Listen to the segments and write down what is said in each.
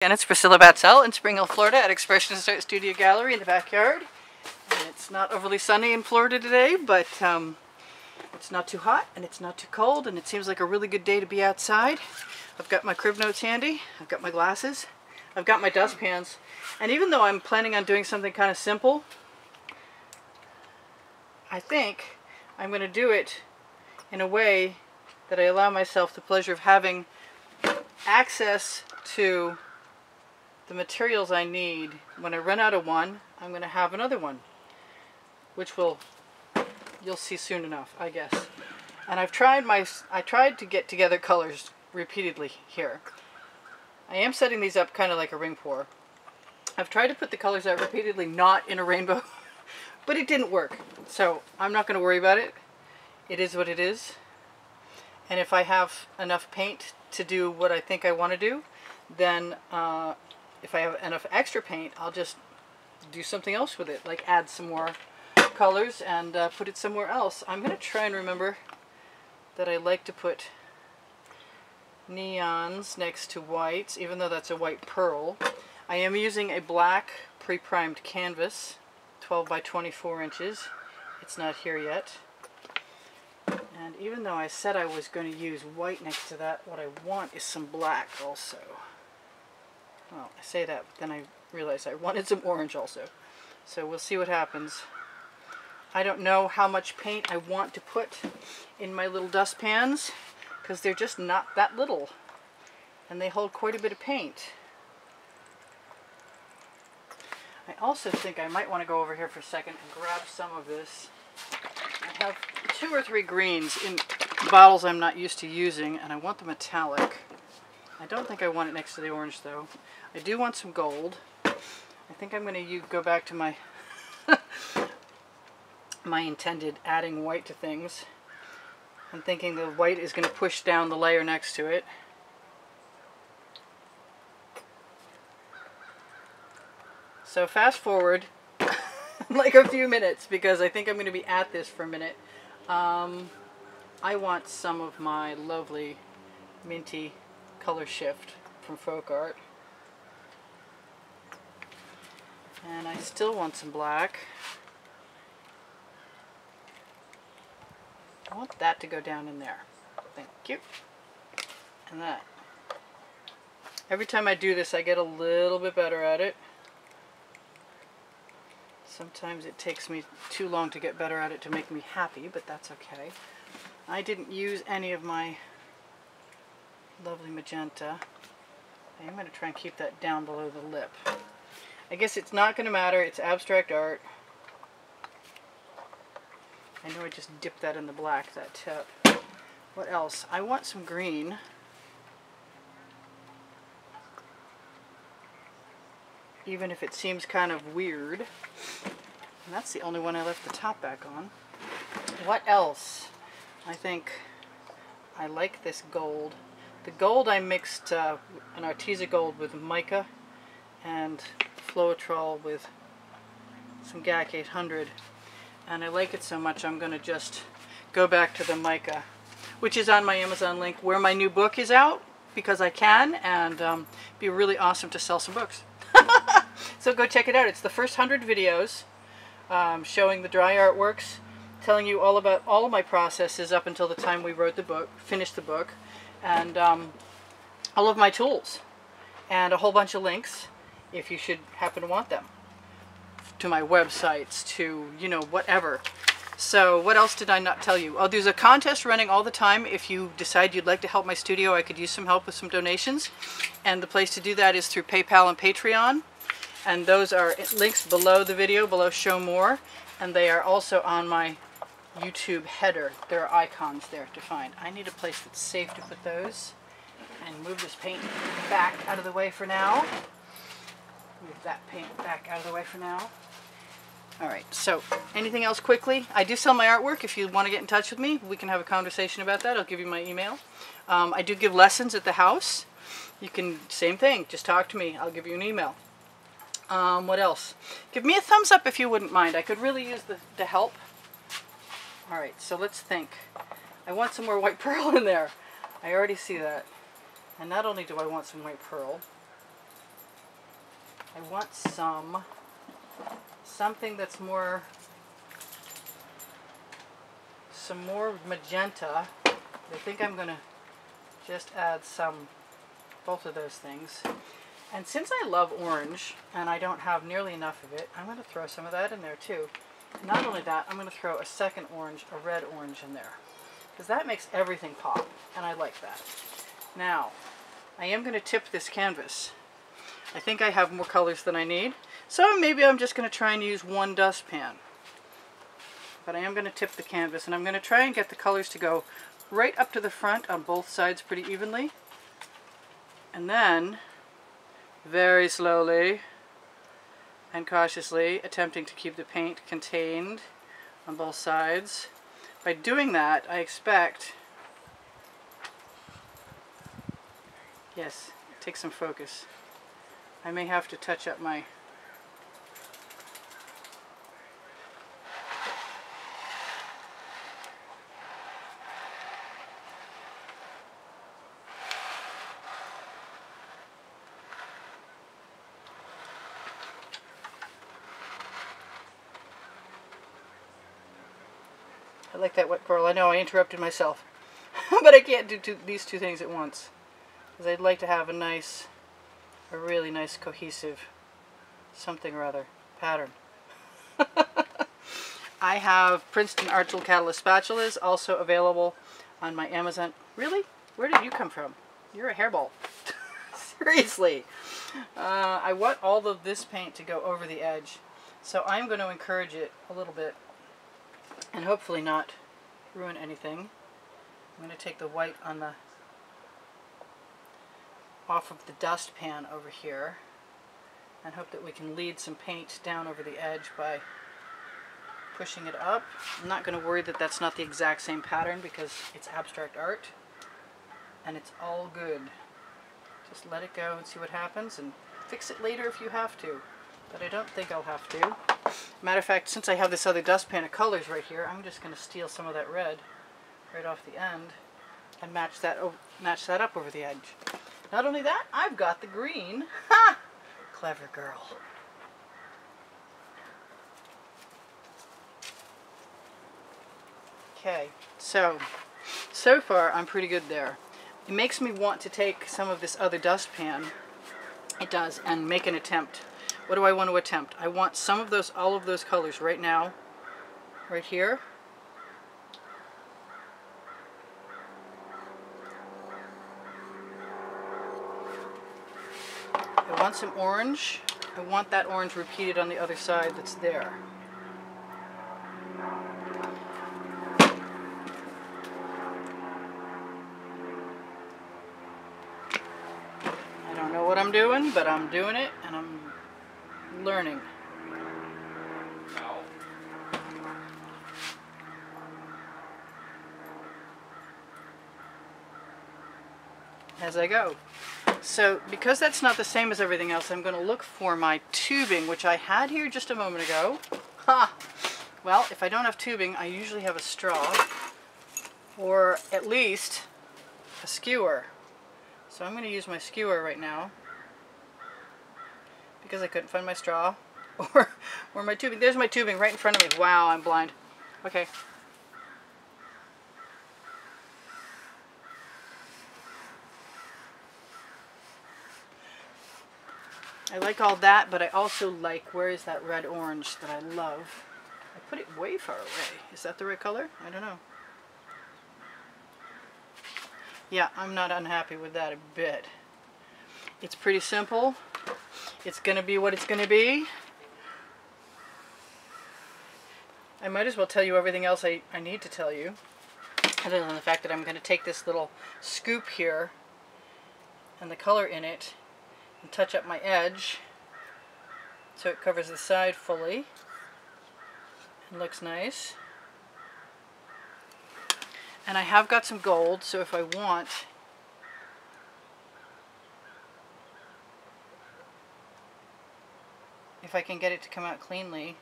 And it's Priscilla Batzell in Spring Hill, Florida at Expressionist Art Studio Gallery in the backyard. And it's not overly sunny in Florida today, but it's not too hot and it's not too cold, and it seems like a really good day to be outside. I've got my crib notes handy, I've got my glasses, I've got my dustpans, and even though I'm planning on doing something kind of simple, I think I'm going to do it in a way that I allow myself the pleasure of having access to the materials I need. When I run out of one, I'm going to have another one, which you'll see soon enough, I guess. And I tried to get together colors repeatedly here. I am setting these up kind of like a ring pour. I've tried to put the colors out repeatedly, not in a rainbow, but it didn't work. So I'm not going to worry about it. It is what it is. And if I have enough paint to do what I think I want to do, then if I have enough extra paint, I'll just do something else with it, like add some more colors and put it somewhere else. I'm going to try and remember that I like to put neons next to whites, even though that's a white pearl. I am using a black pre-primed canvas, 12 by 24 inches. It's not here yet. And even though I said I was going to use white next to that, what I want is some black also. Well, I say that, but then I realize I wanted some orange also. So we'll see what happens. I don't know how much paint I want to put in my little dustpans, because they're just not that little. And they hold quite a bit of paint. I also think I might want to go over here for a second and grab some of this. I have 2 or 3 greens in bottles I'm not used to using, and I want the metallic. I don't think I want it next to the orange though. I do want some gold. I think I'm going to go back to my my intended adding white to things. I'm thinking the white is going to push down the layer next to it. So fast forward like a few minutes, because I think I'm going to be at this for a minute. I want some of my lovely minty color shift from Folk Art. And I still want some black. I want that to go down in there. Thank you. And that. Every time I do this, I get a little bit better at it. Sometimes it takes me too long to get better at it to make me happy, but that's okay. I didn't use any of my lovely magenta. I'm going to try and keep that down below the lip. I guess it's not going to matter. It's abstract art. I know I just dipped that in the black, that tip. What else? I want some green. Even if it seems kind of weird. And that's the only one I left the top back on. What else? I think I like this gold. The gold I mixed an Arteza gold with mica and Floetrol with some GAC 800. And I like it so much I'm going to just go back to the mica, which is on my Amazon link where my new book is out, because I can, and it'd be really awesome to sell some books. So go check it out. It's the first 100 videos showing the dry artworks, telling you all about all of my processes up until the time we wrote the book, finished the book, and all of my tools, and a whole bunch of links if you should happen to want them, to my websites, to, you know, whatever. So what else did I not tell you? Oh, there's a contest running all the time. If you decide you'd like to help my studio, I could use some help with some donations. And the place to do that is through PayPal and Patreon. And those are links below the video, below Show More. And they are also on my YouTube header. There are icons there to find. I need a place that's safe to put those. And move this paint back out of the way for now. Move that paint back out of the way for now. Alright, so anything else quickly? I do sell my artwork. If you want to get in touch with me, we can have a conversation about that. I'll give you my email. I do give lessons at the house. You can, same thing, just talk to me. I'll give you an email. What else? Give me a thumbs up if you wouldn't mind. I could really use the help. Alright, so let's think. I want some more white pearl in there. I already see that. And not only do I want some white pearl, I want something that's some more magenta. I think I'm going to just add both of those things. And since I love orange, and I don't have nearly enough of it, I'm going to throw some of that in there too. Not only that, I'm going to throw a second orange, a red orange in there. Because that makes everything pop, and I like that. Now, I am going to tip this canvas. I think I have more colors than I need, so maybe I'm just going to try and use one dustpan. But I am going to tip the canvas, and I'm going to try and get the colors to go right up to the front on both sides pretty evenly. And then, very slowly and cautiously, attempting to keep the paint contained on both sides. By doing that, I expect, yes, take some focus. I may have to touch up my I like that wet coral. I know I interrupted myself, but I can't do these two things at once. Because I'd like to have a really nice cohesive something or other pattern. I have Princeton Art Tool Catalyst spatulas also available on my Amazon. Really? Where did you come from? You're a hairball. Seriously. I want all of this paint to go over the edge, so I'm going to encourage it a little bit and hopefully not ruin anything. I'm going to take the white on off of the dustpan over here and hope that we can lead some paint down over the edge by pushing it up. I'm not going to worry that that's not the exact same pattern because it's abstract art and it's all good. Just let it go and see what happens and fix it later if you have to. But I don't think I'll have to. Matter of fact, since I have this other dustpan of colors right here, I'm just going to steal some of that red right off the end and match that up over the edge. Not only that, I've got the green. Ha! Clever girl. Okay, so far I'm pretty good there. It makes me want to take some of this other dustpan, it does, and make an attempt. What do I want to attempt? I want some of those, all of those colors right now, right here. I want some orange. I want that orange repeated on the other side that's there. I don't know what I'm doing, but I'm doing it and I'm learning. As I go. So because that's not the same as everything else, I'm going to look for my tubing, which I had here just a moment ago. Ha! Well, if I don't have tubing, I usually have a straw or at least a skewer. So I'm going to use my skewer right now because I couldn't find my straw or my tubing. There's my tubing right in front of me. Wow, I'm blind. Okay. I like all that, but I also like, where is that red orange that I love? I put it way far away. Is that the right color? I don't know. Yeah, I'm not unhappy with that a bit. It's pretty simple. It's going to be what it's going to be. I might as well tell you everything else I need to tell you, other than the fact that I'm going to take this little scoop here and the color in it and touch up my edge so it covers the side fully and looks nice. And I have got some gold, so if I want, if I can get it to come out cleanly,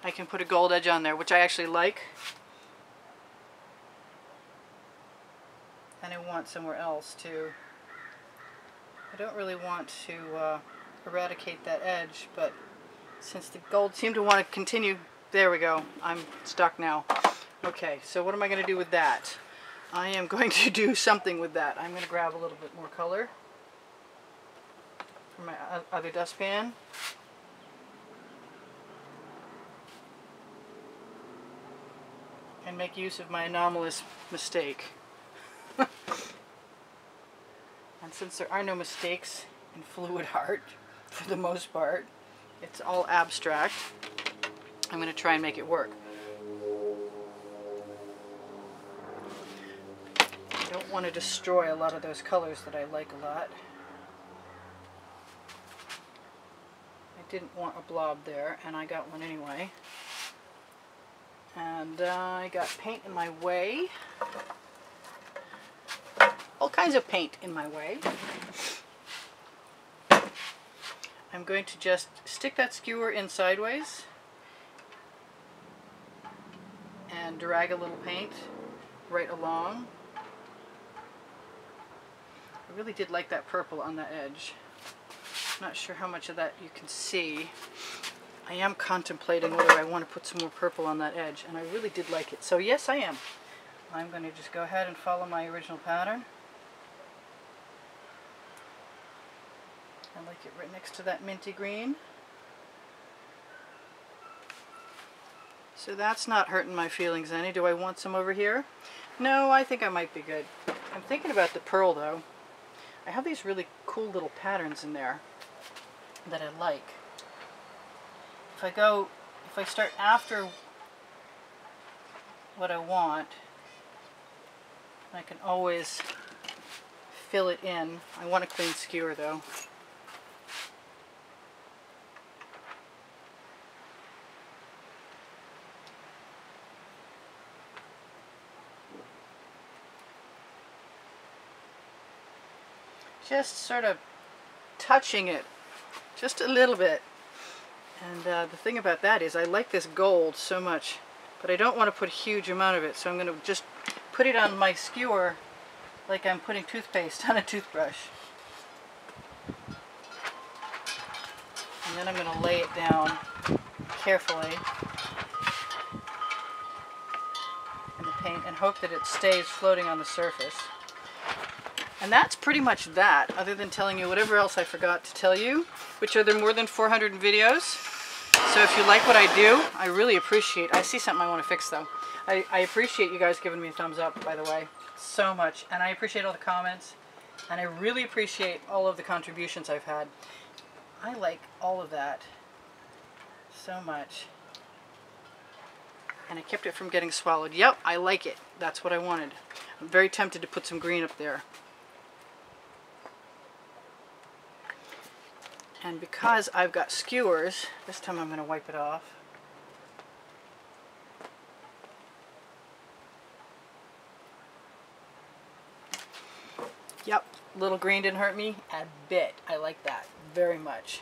I can put a gold edge on there, which I actually like. than I want somewhere else too. I don't really want to eradicate that edge, but since the gold seemed to want to continue, there we go. I'm stuck now. Okay, so what am I going to do with that? I am going to do something with that. I'm going to grab a little bit more color from my other dustpan. And make use of my anomalous mistake. And since there are no mistakes in fluid art, for the most part, it's all abstract, I'm going to try and make it work. I don't want to destroy a lot of those colors that I like a lot. I didn't want a blob there, and I got one anyway. And I got paint in my way. All kinds of paint in my way. I'm going to just stick that skewer in sideways and drag a little paint right along. I really did like that purple on that edge. Not sure how much of that you can see. I am contemplating whether I want to put some more purple on that edge, and I really did like it. So yes, I am. I'm going to just go ahead and follow my original pattern. I like it right next to that minty green. So that's not hurting my feelings any. Do I want some over here? No, I think I might be good. I'm thinking about the pearl though. I have these really cool little patterns in there that I like. If I start after what I want, I can always fill it in. I want a clean skewer though. Just sort of touching it just a little bit. And the thing about that is I like this gold so much, but I don't want to put a huge amount of it, so I'm going to just put it on my skewer like I'm putting toothpaste on a toothbrush. And then I'm going to lay it down carefully in the paint and hope that it stays floating on the surface. And that's pretty much that, other than telling you whatever else I forgot to tell you, which are there more than 400 videos. So if you like what I do, I really appreciate, I see something I want to fix though. I appreciate you guys giving me a thumbs up, by the way, so much. And I appreciate all the comments, and I really appreciate all of the contributions I've had. I like all of that so much. And I kept it from getting swallowed. Yep, I like it. That's what I wanted. I'm very tempted to put some green up there. And because I've got skewers, this time I'm going to wipe it off. Yep, little green didn't hurt me a bit. I like that very much.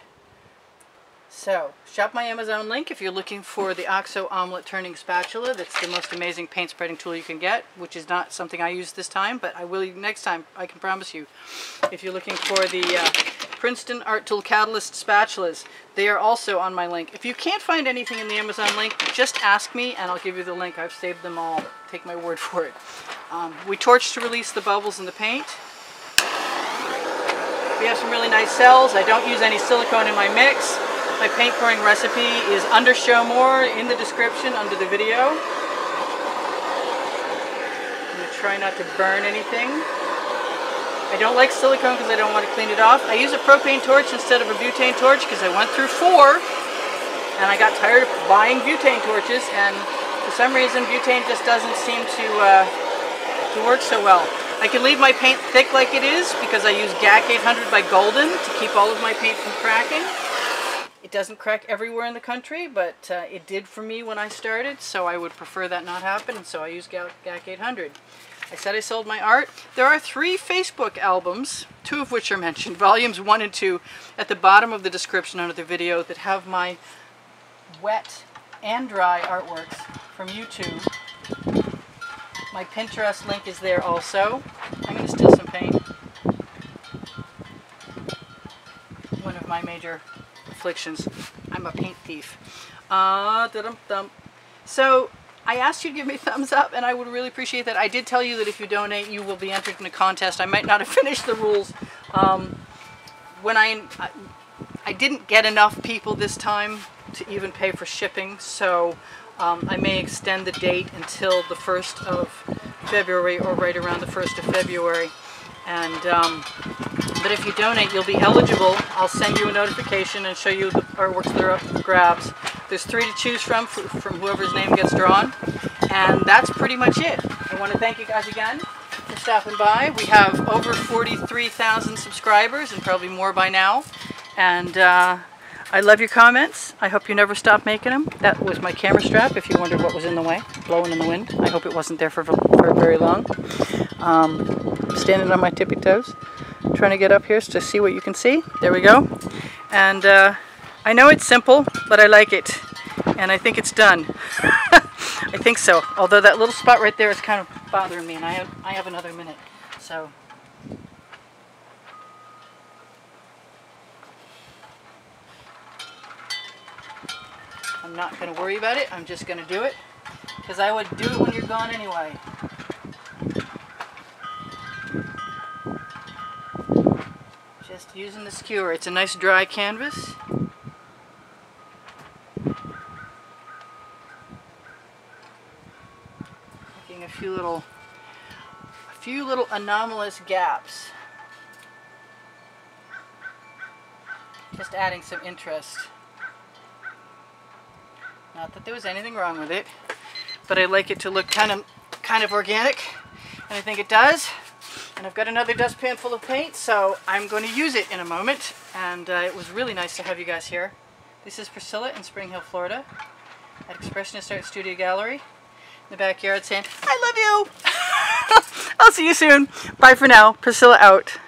So, shop my Amazon link if you're looking for the OXO omelet turning spatula. That's the most amazing paint spreading tool you can get, which is not something I use this time, but I will next time, I can promise you. If you're looking for the Princeton Art Tool Catalyst spatulas, they are also on my link. If you can't find anything in the Amazon link, just ask me and I'll give you the link. I've saved them all. Take my word for it. We torch to release the bubbles in the paint. We have some really nice cells. I don't use any silicone in my mix. My paint pouring recipe is under Show More in the description under the video. I'm going to try not to burn anything. I don't like silicone because I don't want to clean it off. I use a propane torch instead of a butane torch because I went through 4 and I got tired of buying butane torches, and for some reason butane just doesn't seem to work so well. I can leave my paint thick like it is because I use GAC 800 by Golden to keep all of my paint from cracking. It doesn't crack everywhere in the country, but it did for me when I started, so I would prefer that not happen, and so I use GAC 800. I said I sold my art. There are 3 Facebook albums, 2 of which are mentioned, volumes 1 and 2, at the bottom of the description under the video, that have my wet and dry artworks from YouTube. My Pinterest link is there also. I'm going to steal some paint. One of my major afflictions. I'm a paint thief. So I asked you to give me a thumbs up, and I would really appreciate that. I did tell you that if you donate, you will be entered in a contest. I might not have finished the rules. When I didn't get enough people this time to even pay for shipping, so I may extend the date until the 1st of February or right around the 1st of February. And but if you donate, you'll be eligible. I'll send you a notification and show you the artworks that are up for grabs. There's 3 to choose from whoever's name gets drawn. And that's pretty much it. I want to thank you guys again for stopping by. We have over 43,000 subscribers and probably more by now. And I love your comments. I hope you never stop making them. That was my camera strap, if you wondered what was in the way, blowing in the wind. I hope it wasn't there for very long. Standing on my tippy toes, trying to get up here to see what you can see. There we go. And I know it's simple, but I like it. And I think it's done. I think so. Although that little spot right there is kind of bothering me, and I have another minute. So. I'm not going to worry about it. I'm just going to do it. Because I would do it when you're gone anyway. Just using the skewer. It's a nice dry canvas. Making a few little anomalous gaps. Just adding some interest. Not that there was anything wrong with it, but I like it to look kind of organic, and I think it does. And I've got another dustpan full of paint, so I'm going to use it in a moment. And it was really nice to have you guys here. This is Priscilla in Spring Hill, Florida, at Expressionist Art Studio Gallery in the backyard, saying, "I love you." I'll see you soon. Bye for now. Priscilla out.